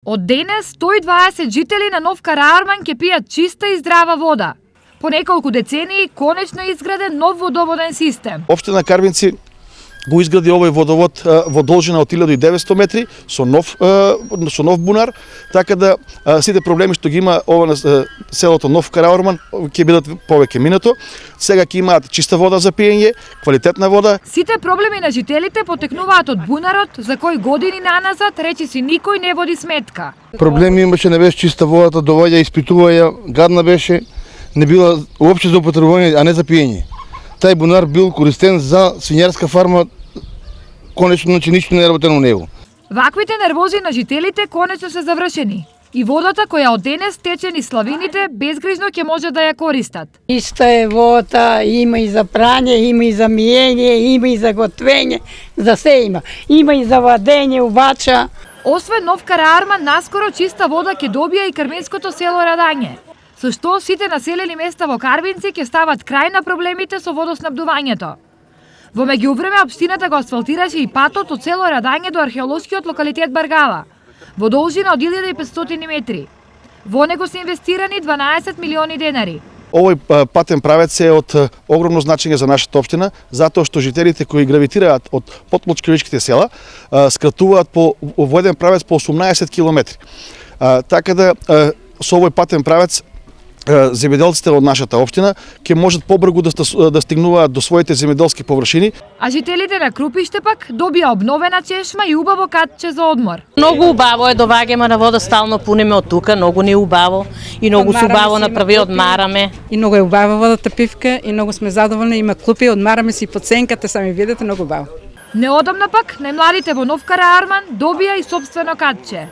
Од денес 120 жители на Нов Караарман ќе пијат чиста и здрава вода. По неколку децении конечно е изграден нов водоводен систем. Општина Карвинци го изгради овој водовод во должина од 1900 метри со нов бунар, така да сите проблеми што ги има ова на селото Нов Караарман ќе бидат повеќе минато. Сега ќе имаат чиста вода за пиење, квалитетна вода. Сите проблеми на жителите потекнуваат од бунарот, за кој години наназад речиси никој не води сметка. Проблеми имаше, не беше чиста водата, доваѓа, испитува ја, гадна беше, не била уопште за употребување, а не за пиење. Тај бунар бил користен за свинјарска фарма, конечно, значи ништо не е работено у него. Ваквите нервози на жителите конечно се завршени. И водата која од денес тече низ славините безгрижно ќе може да ја користат. Иста е вода, има и за прање, има и за миење, има и за готвење, за се има. Има и за вадење, убача. Освен Нов Караарман, наскоро чиста вода ќе добија и карвинското село Радање, со што сите населени места во Карвинци ќе стават крај на проблемите со водоснабдувањето. Во меѓувреме, општината го асфалтираше и патот од село Радање до археолошкиот локалитет Баргала, во должина од 1500 метри. Во него се инвестирани 12 милиони денари. Овој патен правец е од огромно значење за нашата општина, затоа што жителите кои гравитираат од подлучкавичките села скратуваат во еден правец по 18 километри. Така да со овој патен правец земјоделците од нашата општина ќе можат побрзо да стигнуваат до своите земјоделски површини. А жителите на Крупиште пак добија обновена чешма и убаво катче за одмор. Многу убаво е, доваѓаме на вода, стално пуниме од тука, многу ни убаво и многу се убаво направи, одмараме. И многу е убава водата пивка и многу сме задоволни, има клупи, одмараме си по ценката, сами видите, многу убаво. Неодамна пак најмладите во Нов Караарман добија и сопствено катче.